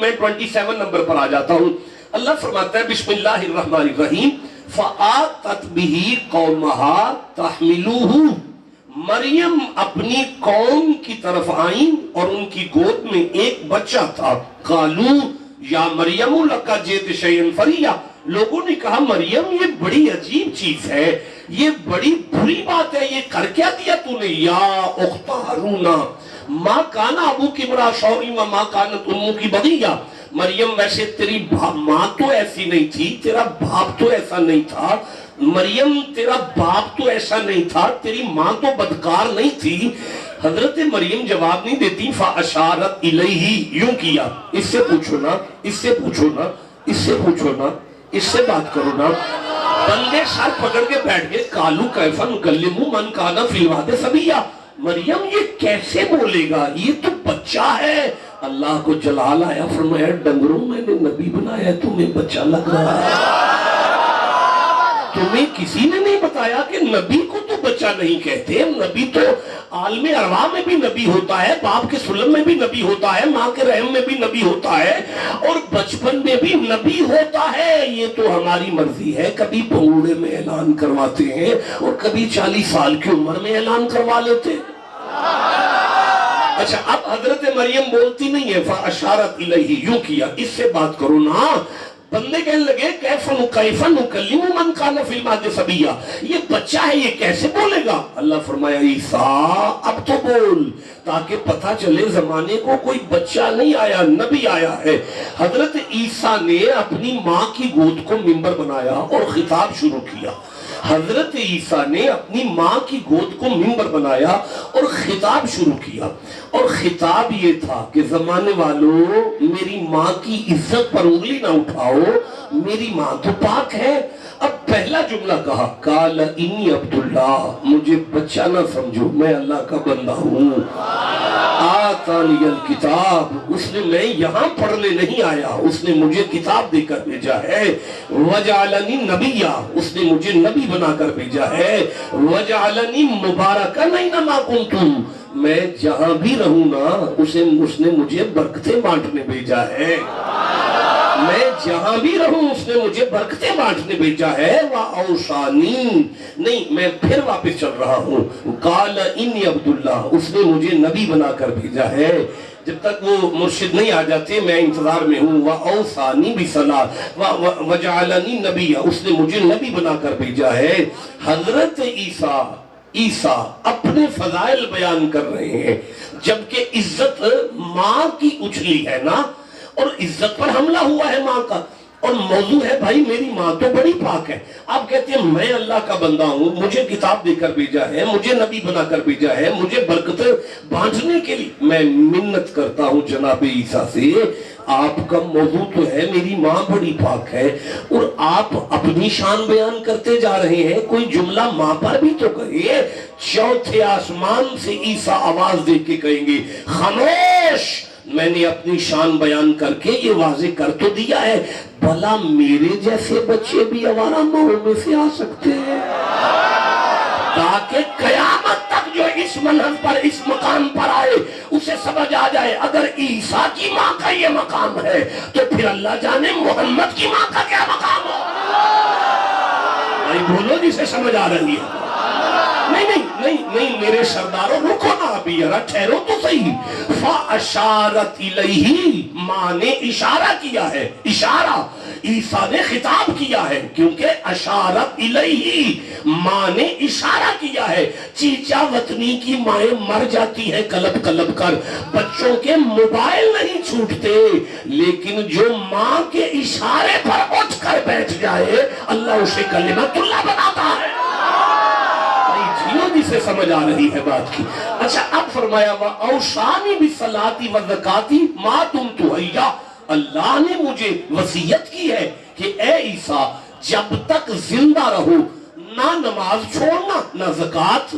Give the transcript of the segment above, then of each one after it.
میں 27 نمبر پر آ جاتا ہوں. اللہ فرماتا ہے بسم اللہ الرحمن الرحیم فآتت بہ قومہا تحملوہ. مریم اپنی قوم کی طرف آئیں اور ان کی گود میں ایک بچہ تھا. قالو یا مریم لک جئت شیئا فریا. لوگوں نے کہا مریم یہ بڑی عجیب چیز ہے, یہ بڑی بری بات ہے, یہ کر کیا دیا تو نے. یا اخت ہارون ما کان ابوک امرأ سوء وما کانت امک بغیا. مریم ویسے تیری ماں تو ایسی نہیں تھی, تیرا باپ تو ایسا نہیں تھا. مریم تیرا باپ تو ایسا نہیں تھا, تیری ماں تو بدکار نہیں تھی. حضرت مریم جواب نہیں دیتی. فاشارت الیہ, یوں کیا, اس سے پوچھو نا, اس سے پوچھو نا, اس سے پوچھو نا, اس سے بات کرو نا. بندے سر پکڑ کے بیٹھ گئے. قالوا کیف نکلم من کان فی الوہد صبیا. مریم یہ کیسے بولے گا, یہ تو بچہ ہے. اللہ کو جلال آیا, فرمایا ڈنگروں میں نے نبی بنایا, تمہیں بچہ لگ رہا ہے. تمہیں کسی نے نہیں بتایا کہ نبی کو تو بچہ نہیں کہتے. نبی تو عالم ارواح میں بھی نبی ہوتا ہے, باپ کے سلم میں بھی نبی ہوتا ہے, ماں کے رحم میں بھی نبی ہوتا ہے, اور بچپن میں بھی نبی ہوتا ہے. یہ تو ہماری مرضی ہے, کبھی پنگوڑے میں اعلان کرواتے ہیں اور کبھی 40 سال کی عمر میں اعلان کروا لیتے. اچھا اب حضرت مریم بولتی نہیں ہے. فاشارت الیہ, یوں کیا, اس سے بات کرو نا. بندے کہنے لگے کیف نکلم من کان فی المہد صبیا. یہ بچہ ہے, یہ کیسے بولے گا. اللہ فرمایا عیسیٰ اب تو بول, تاکہ پتہ چلے زمانے کو کوئی بچہ نہیں آیا, نبی آیا ہے. حضرت عیسیٰ نے اپنی ماں کی گود کو منبر بنایا اور خطاب شروع کیا. حضرت عیسیٰ نے اپنی ماں کی گود کو منبر بنایا اور خطاب شروع کیا. اور خطاب یہ تھا کہ زمانے والوں, میری ماں کی عزت پر انگلی نہ اٹھاؤ, میری ماں تو پاک ہے. اب پہلا جملہ کہا قال انی عبداللہ, مجھے بچہ نہ سمجھو, میں اللہ کا بندہ ہوں. آتانی الکتاب, اس نے, میں یہاں پڑھنے نہیں آیا, اس نے مجھے کتاب دے کر بھیجا ہے. وجعلنی نبیا, اس نے مجھے نبی بنا کر بھیجا ہے. وجعلنی مبارکا اینما کنت, میں جہاں بھی رہوں نا اس نے مجھے برکتیں بانٹنے بھیجا ہے. میں جہاں بھی رہوں اس نے مجھے برکتیں بانٹنے بھیجا ہے. وَأَوْصَانِي, نہیں میں پھر واپس چل رہا ہوں. قَالَ إِنِّي عَبْدُاللَّهِ, اس نے مجھے نبی بنا کر بھیجا ہے. جب تک وہ مرشد نہیں آ جاتے میں انتظار میں ہوں. وَأَوْصَانِي بِالصَّلَاةِ وَجَعَلَنِي نَبِيًّا, اس نے مجھے نبی بنا کر بھیجا ہے. حضرت عیسیٰ اپنے فضائل بیان کر رہے ہیں, جبکہ عزت ماں کی اچھلی ہے نا, اور عزت پر حملہ ہوا ہے ماں کا, اور موضوع ہے بھائی میری ماں تو بڑی پاک ہے. آپ کہتے ہیں میں اللہ کا بندہ ہوں, مجھے کتاب دے کر بھیجا ہے, مجھے نبی بنا کر بھیجا ہے, مجھے برکتیں بانٹنے کے لیے. میں منت کرتا ہوں جناب عیسیٰ سے, آپ کا موضوع تو ہے میری ماں بڑی پاک ہے, اور آپ اپنی شان بیان کرتے جا رہے ہیں. کوئی جملہ ماں پر بھی تو کہیے. چوتھے آسمان سے عیسیٰ آواز دے کے کہیں گے خاموش, میں نے اپنی شان بیان کر کے یہ واضح کر تو دیا ہے, بھلا میرے جیسے بچے بھی آوارہ ماؤں میں سے آ سکتے ہیں, تاکہ قیامت تک جو اس منحص پر اس مقام پر آئے اسے سمجھ آ جائے اگر عیسیٰ کی ماں کا یہ مقام ہے تو پھر اللہ جانے محمد کی ماں کا کیا مقام ہو. بھائی بولو جسے سمجھ آ رہی ہے. نہیں میرے سرداروں رکو نا ابھی, ذرا ٹھہرو تو صحیح. فاشارت الیہ, ماں نے اشارہ کیا ہے. اشارہ عیسیٰ نے خطاب کیا ہے, کیونکہ اشارت الیہ, ماں نے اشارہ کیا ہے. چیچا وطنی کی مائیں مر جاتی ہیں کلب کلب کر, بچوں کے موبائل نہیں چھوٹتے, لیکن جو ماں کے اشارے پر اٹھ کر بیٹھ جائے اللہ اسے کلمت اللہ بناتا ہے. جسے سمجھ آ رہی ہے بات کی. اچھا اب فرمایا وَأَوْصَانِي بِالصَّلَاةِ وَالزَّكَاةِ مَا دُمْتُ حَيًّا, اللہ نے مجھے وصیت کی ہے کہ اے عیسیٰ جب تک زندہ رہو نہ نماز چھوڑنا نہ زکوٰۃ.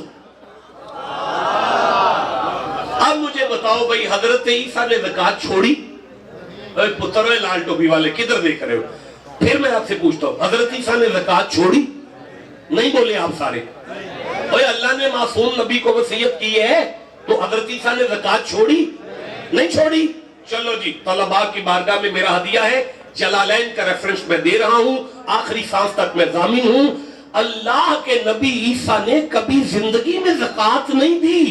اب مجھے بتاؤ بھئی حضرت عیسیٰ نے زکوٰۃ چھوڑی؟ پتر لال ٹوپی والے کدھر دیکھ رہے ہو؟ پھر میں آپ سے پوچھتا ہوں حضرت عیسیٰ نے زکوٰۃ چھوڑی؟ نہیں بولے آپ سارے. اوہ اللہ نے معصوم نبی کو وصیت کی ہے تو حضرت عیسیٰ نے زکوٰۃ چھوڑی؟ نہیں چھوڑی. چلو جی طلباء کی بارگاہ میں میرا ہدیہ ہے، جلالین کا ریفرنس میں دے رہا ہوں، آخری سانس تک میں ضامن ہوں۔ اللہ کے نبی عیسیٰ نے کبھی زندگی میں زکوٰۃ نہیں دی،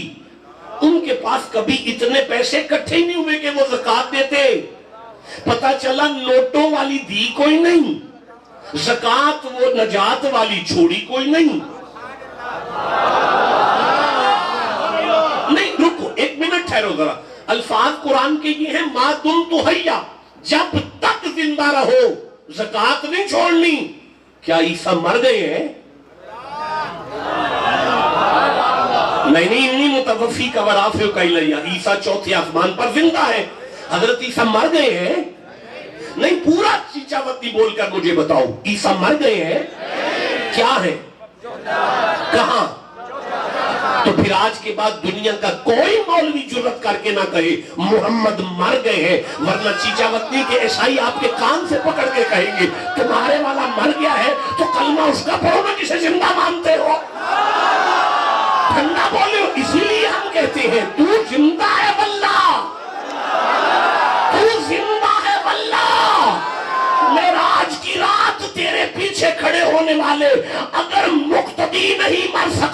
ان کے پاس کبھی اتنے پیسے اکٹھے ہی نہیں ہوئے کہ وہ زکوٰۃ دیتے۔ پتہ چلا نوٹوں والی دی کوئی نہیں، زکوٰۃ وہ نجات والی چھوڑی کوئی نہیں۔ نہیں رکو ایک منٹ ٹھہرو ذرا، الفاظ قرآن کے یہ ہیں ما دمت حیا، جب تک زندہ رہو زکوٰۃ نہیں چھوڑنی۔ کیا عیسیٰ مر گئے ہیں؟ نہیں انی متوفیک ورافعک الیہ، عیسیٰ چوتھے آسمان پر زندہ ہے۔ حضرت عیسیٰ مر گئے ہیں؟ نہیں، پورا چیچاوتی بول کر مجھے بتاؤ، عیسیٰ مر گئے ہیں؟ کیا ہے؟ کہاں؟ تو پھر آج کے بعد دنیا کا کوئی مولوی جرت کر کے نہ کہے محمد مر گئے ہیں، ورنہ چیچاوتی کے عیسائی آپ کے کان سے پکڑ کے کہیں گے تمہارے والا مر گیا ہے تو کلمہ اس کا پڑھو نا جسے زندہ مانتے ہو، ٹھنڈا بولو۔ اسی لیے ہم کہتے ہیں تو زندہ ہے واللہ، تو زندہ ہے واللہ۔ معراج کی رات تیرے پیچھے کھڑے ہونے والے اگر مقتدی نہیں مر سکتے